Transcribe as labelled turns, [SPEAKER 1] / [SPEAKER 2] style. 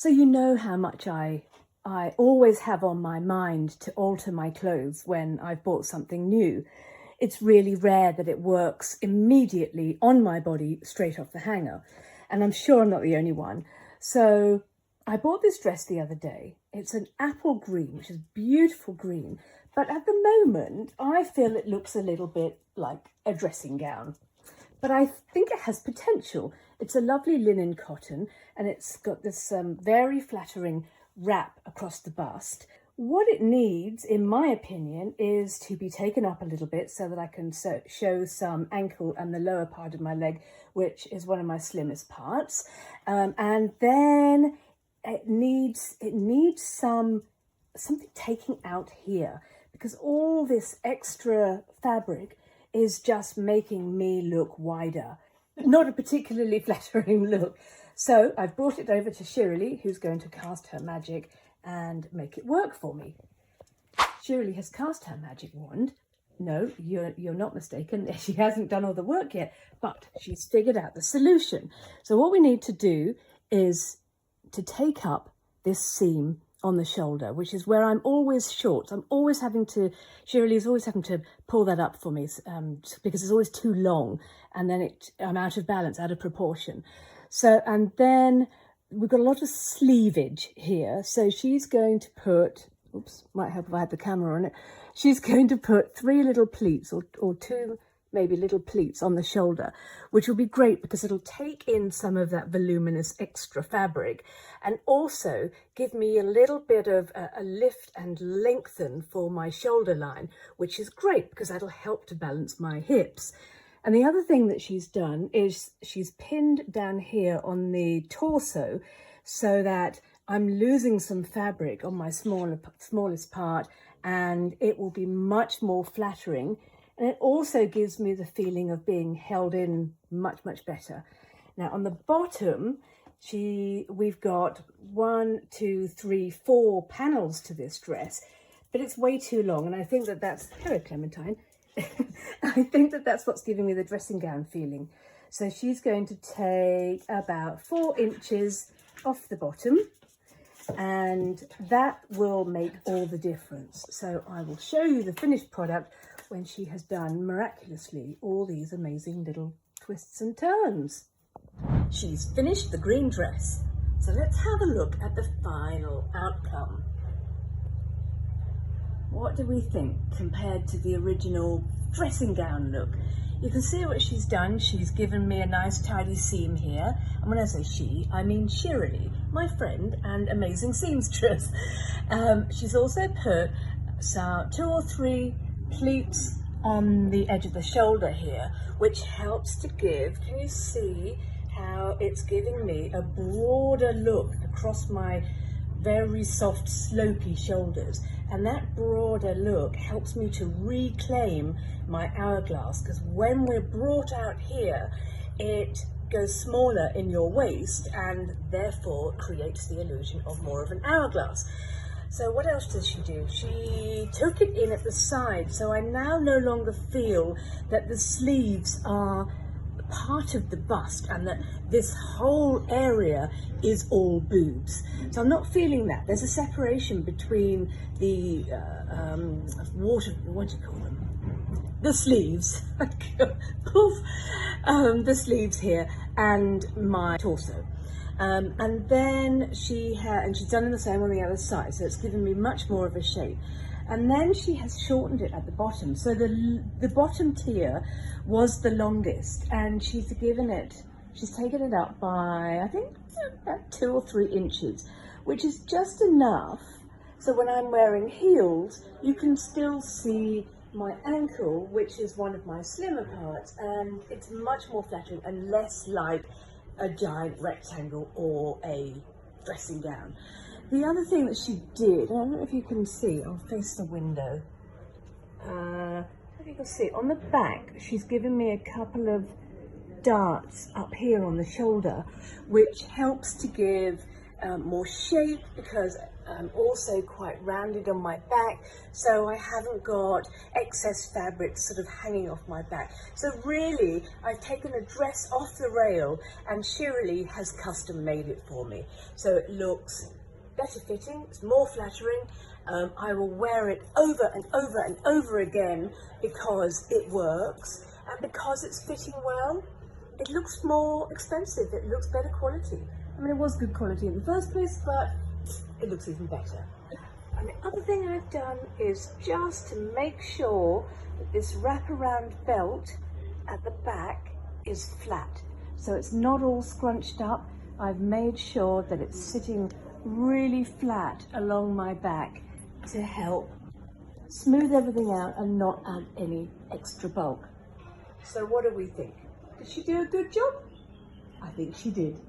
[SPEAKER 1] So you know how much I always have on my mind to alter my clothes when I've bought something new. It's really rare that it works immediately on my body straight off the hanger. And I'm sure I'm not the only one. So I bought this dress the other day. It's an apple green, which is beautiful green. But at the moment, I feel it looks a little bit like a dressing gown. But I think it has potential. It's a lovely linen cotton, and it's got this very flattering wrap across the bust. What it needs, in my opinion, is to be taken up a little bit so that I can show some ankle and the lower part of my leg, which is one of my slimmest parts. And then it needs something taking out here, because all this extra fabric is just making me look wider. Not a particularly flattering look. So I've brought it over to Shirley, who's going to cast her magic and make it work for me. Shirley has cast her magic wand. No, you're not mistaken. She hasn't done all the work yet, but she's figured out the solution. So what we need to do is to take up this seam on the shoulder, which is where I'm always short. Shirley is always having to pull that up for me because it's always too long, and then I'm out of balance, out of proportion. So, and then we've got a lot of sleevage here. So she's going to put, oops, might help if I had the camera on it. She's going to put 3 little pleats or 2 maybe little pleats on the shoulder, which will be great because it'll take in some of that voluminous extra fabric and also give me a little bit of a lift and lengthen for my shoulder line, which is great because that'll help to balance my hips. And the other thing that she's done is she's pinned down here on the torso so that I'm losing some fabric on my smallest part, and it will be much more flattering. And it also gives me the feeling of being held in much, much better. Now on the bottom, we've got 1, 2, 3, 4 panels to this dress, but it's way too long. And I think that's, hello Clementine, I think that's what's giving me the dressing gown feeling. So she's going to take about 4 inches off the bottom, and that will make all the difference. So I will show you the finished product when she has done miraculously all these amazing little twists and turns. She's finished the green dress. So let's have a look at the final outcome. What do we think compared to the original dressing gown look? You can see what she's done. She's given me a nice tidy seam here. And when I say she, I mean Shirley, my friend and amazing seamstress. She's also put 2 or 3 pleats on the edge of the shoulder here, which helps to give, can you see how it's giving me a broader look across my very soft slopey shoulders, and that broader look helps me to reclaim my hourglass, because when we're brought out here it goes smaller in your waist and therefore creates the illusion of more of an hourglass. So what else does she do? She took it in at the side, so I now no longer feel that the sleeves are part of the bust and that this whole area is all boobs. So I'm not feeling that. There's a separation between the what do you call them? The sleeves, the sleeves here and my torso. And then she's done the same on the other side, so it's given me much more of a shape. And then she has shortened it at the bottom, so the bottom tier was the longest, and she's taken it up by, I think, about 2 or 3 inches, which is just enough so when I'm wearing heels you can still see my ankle, which is one of my slimmer parts, and it's much more flattering and less like a giant rectangle or a dressing gown. The other thing that she did, I don't know if you can see, I'll face the window. If you can see, on the back, she's given me a couple of darts up here on the shoulder, which helps to give more shape because I'm also quite rounded on my back, so I haven't got excess fabric sort of hanging off my back. So really, I've taken a dress off the rail and Shirley has custom made it for me. So it looks better fitting, it's more flattering. I will wear it over and over and over again because it works and because it's fitting well. It looks more expensive, it looks better quality. I mean, it was good quality in the first place, but it looks even better. And the other thing I've done is just to make sure that this wraparound belt at the back is flat. So it's not all scrunched up. I've made sure that it's sitting really flat along my back to help smooth everything out and not add any extra bulk. So what do we think? Did she do a good job? I think she did.